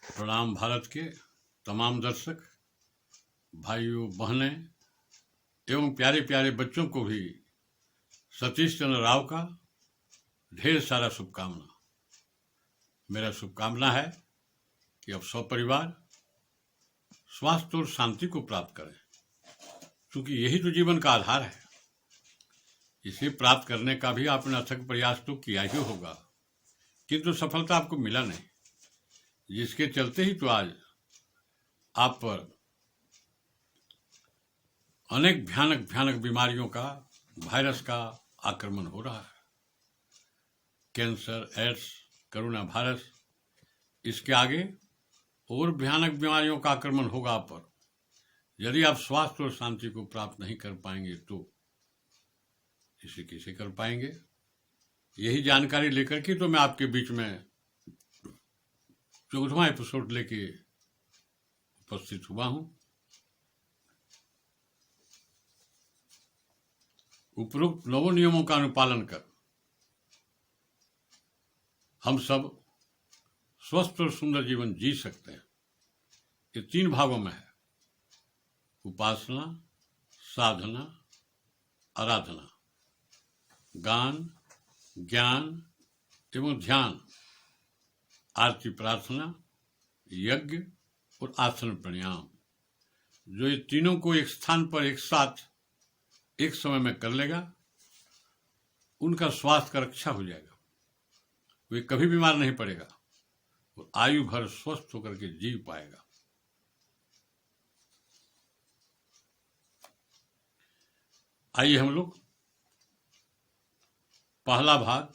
प्रणाम भारत के तमाम दर्शक भाइयों बहनें एवं प्यारे प्यारे बच्चों को भी सतीश चंद्र राव का ढेर सारा शुभकामना। मेरा शुभकामना है कि अब सपरिवार स्वास्थ्य और शांति को प्राप्त करें, क्योंकि यही तो जीवन का आधार है। इसे प्राप्त करने का भी आपने अथक प्रयास तो किया ही होगा, किंतु सफलता आपको मिला नहीं, जिसके चलते ही तो आज आप पर अनेक भयानक भयानक बीमारियों का, वायरस का आक्रमण हो रहा है। कैंसर, एड्स, कोरोना वायरस, इसके आगे और भयानक बीमारियों का आक्रमण होगा आप पर। यदि आप स्वास्थ्य और शांति को प्राप्त नहीं कर पाएंगे तो इसे कैसे कर पाएंगे? यही जानकारी लेकर के तो मैं आपके बीच में 14वां एपिसोड लेके उपस्थित हुआ हूं। उपरोक्त 9 नियमों का अनुपालन कर हम सब स्वस्थ और सुंदर जीवन जी सकते हैं। ये 3 भागों में है: उपासना, साधना, आराधना, गान, ज्ञान एवं ध्यान, आरती, प्रार्थना, यज्ञ और आसन प्राणायाम। जो ये तीनों को एक स्थान पर एक साथ एक समय में कर लेगा, उनका स्वास्थ्य का रक्षा हो जाएगा, वे कभी बीमार नहीं पड़ेगा और आयु भर स्वस्थ होकर के जी पाएगा। आइए हम लोग पहला भाग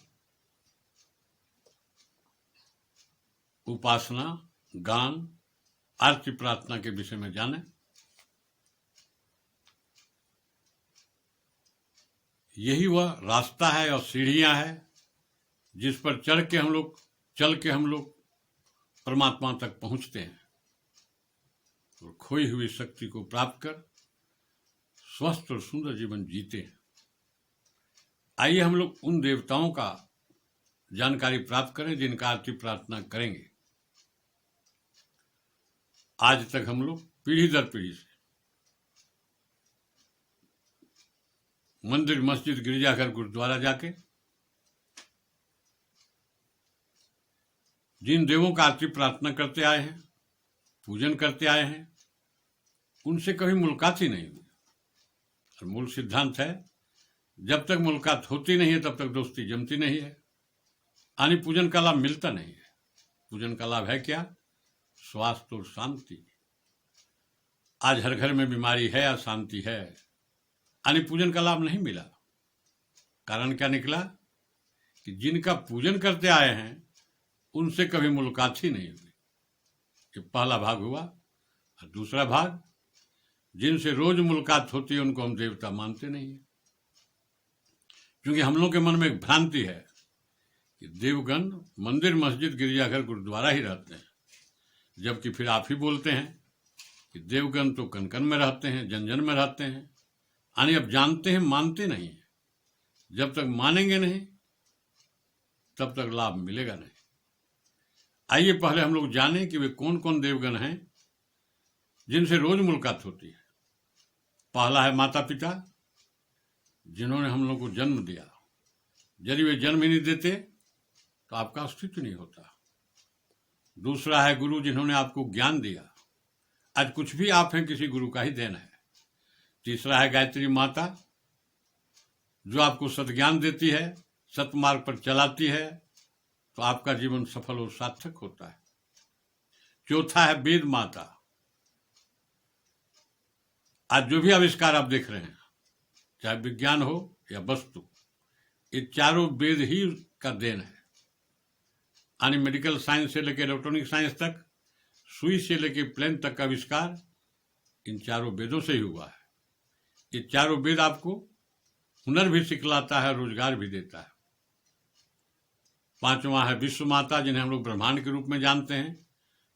उपासना, गान, आरती, प्रार्थना के विषय में जानें। यही वह रास्ता है और सीढ़ियां हैं जिस पर चल के हम लोग परमात्मा तक पहुंचते हैं और खोई हुई शक्ति को प्राप्त कर स्वस्थ और सुंदर जीवन जीते हैं। आइए हम लोग उन देवताओं का जानकारी प्राप्त करें जिनका आरती प्रार्थना करेंगे। आज तक हम लोग पीढ़ी दर पीढ़ी से मंदिर, मस्जिद, गिरजाघर, गुरुद्वारा जाके जिन देवों का आरती प्रार्थना करते आए हैं, पूजन करते आए हैं, उनसे कभी मुलाकात ही नहीं हुई। और मूल सिद्धांत है, जब तक मुलाकात होती नहीं है तब तक दोस्ती जमती नहीं है, यानी पूजन का लाभ मिलता नहीं है। पूजन का लाभ है क्या? स्वास्थ्य और शांति। आज हर घर में बीमारी है या शांति है, यानी पूजन का लाभ नहीं मिला। कारण क्या निकला कि जिनका पूजन करते आए हैं उनसे कभी मुलाकात ही नहीं हुई। ये पहला भाग हुआ। और दूसरा भाग, जिनसे रोज मुलाकात होती है उनको हम देवता मानते नहीं है, क्योंकि हम लोग के मन में एक भ्रांति है कि देवगण मंदिर, मस्जिद, गिरजाघर, गुरुद्वारा ही रहते हैं, जबकि फिर आप ही बोलते हैं कि देवगण तो कन कन में रहते हैं, जन जन में रहते हैं। यानी अब जानते हैं, मानते नहीं है। जब तक मानेंगे नहीं तब तक लाभ मिलेगा नहीं। आइए पहले हम लोग जानें कि वे कौन कौन देवगण हैं जिनसे रोज मुलाकात होती है। पहला है माता पिता, जिन्होंने हम लोग को जन्म दिया। यदि वे जन्म ही नहीं देते तो आपका अस्तित्व नहीं होता। दूसरा है गुरु, जिन्होंने आपको ज्ञान दिया। आज कुछ भी आप हैं, किसी गुरु का ही देन है। तीसरा है गायत्री माता, जो आपको सद्ज्ञान देती है, सतमार्ग पर चलाती है, तो आपका जीवन सफल और सार्थक होता है। चौथा है वेद माता। आज जो भी आविष्कार आप देख रहे हैं, चाहे विज्ञान हो या वस्तु, ये चारों वेद ही का देन है। यानी मेडिकल साइंस से लेकर इलेक्ट्रॉनिक साइंस तक, सुई से लेकर प्लेन तक का आविष्कार इन चारों वेदों से ही हुआ है। ये चारों वेद आपको हुनर भी सिखलाता है, रोजगार भी देता है। पांचवा है विश्व माता, जिन्हें हम लोग ब्रह्मांड के रूप में जानते हैं,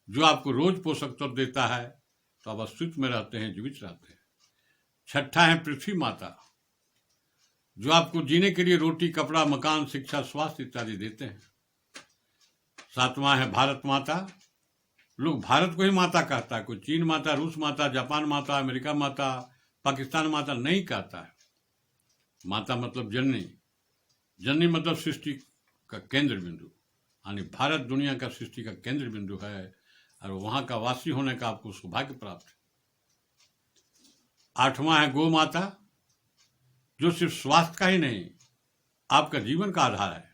जो आपको रोज पोषक तत्व देता है, तो आप अस्तित्व में रहते हैं, जीवित रहते हैं। छठा है पृथ्वी माता, जो आपको जीने के लिए रोटी, कपड़ा, मकान, शिक्षा, स्वास्थ्य इत्यादि देते हैं। सातवां है भारत माता, लोग भारत को ही माता कहता है, कोई चीन माता, रूस माता, जापान माता, अमेरिका माता, पाकिस्तान माता नहीं कहता है। माता मतलब जननी, जननी मतलब सृष्टि का केंद्र बिंदु, यानी भारत दुनिया का सृष्टि का केंद्र बिंदु है और वहां का वासी होने का आपको सौभाग्य प्राप्त है। 8वां है गौ माता, जो सिर्फ स्वास्थ्य का ही नहीं आपका जीवन का आधार है।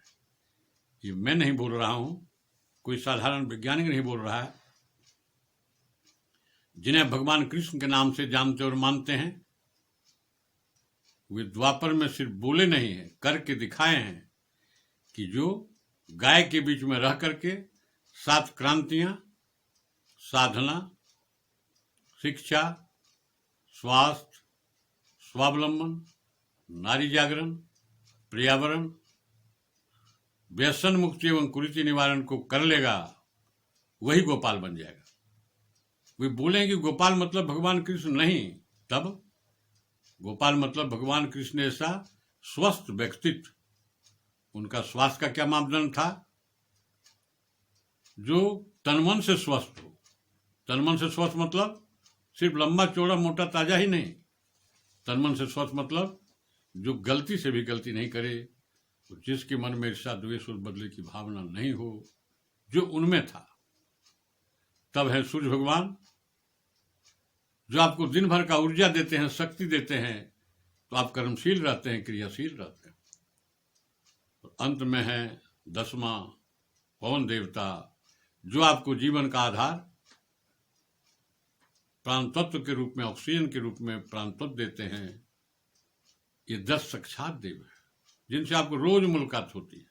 ये मैं नहीं बोल रहा हूं, कोई साधारण वैज्ञानिक नहीं बोल रहा है। जिन्हें भगवान कृष्ण के नाम से जानते और मानते हैं, वे द्वापर में सिर्फ बोले नहीं है, करके दिखाए हैं कि जो गाय के बीच में रह करके 7 क्रांतियां, साधना, शिक्षा, स्वास्थ्य, स्वावलंबन, नारी जागरण, पर्यावरण, व्यसन मुक्ति एवं कुरीति निवारण को कर लेगा, वही गोपाल बन जाएगा। वे बोलेंगे गोपाल मतलब भगवान कृष्ण नहीं, तब गोपाल मतलब भगवान कृष्ण ऐसा स्वस्थ व्यक्तित्व। उनका स्वास्थ्य का क्या मापदंड था? जो तनमन से स्वस्थ हो। तनमन से स्वस्थ मतलब सिर्फ लंबा चौड़ा मोटा ताजा ही नहीं। तनमन से स्वस्थ मतलब जो गलती से भी गलती नहीं करे, जिसके मन में ईर्ष्या, द्वेष और बदले की भावना नहीं हो, जो उनमें था। तब है सूर्य भगवान, जो आपको दिन भर का ऊर्जा देते हैं, शक्ति देते हैं, तो आप कर्मशील रहते हैं, क्रियाशील रहते हैं। और अंत में है 10वां पवन देवता, जो आपको जीवन का आधार प्राण तत्व के रूप में, ऑक्सीजन के रूप में प्राण तत्व देते हैं। ये 10 साक्षात देव है, जिनसे आपको रोज मुलाकात होती है।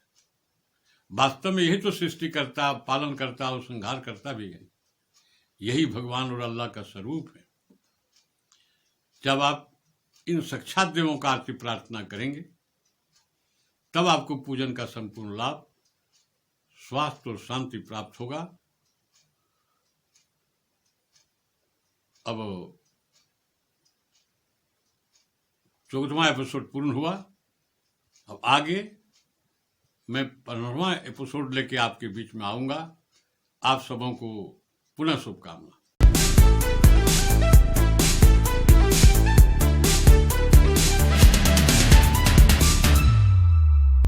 वास्तव में यही तो सृष्टि करता, पालन करता और संहार करता भी है। यही भगवान और अल्लाह का स्वरूप है। जब आप इन साक्षात देवों का आरती प्रार्थना करेंगे, तब आपको पूजन का संपूर्ण लाभ, स्वास्थ्य और शांति प्राप्त होगा। अब 14वां एपिसोड पूर्ण हुआ। अब आगे मैं 15वां एपिसोड लेके आपके बीच में आऊंगा। आप सबों को पुनः शुभकामना।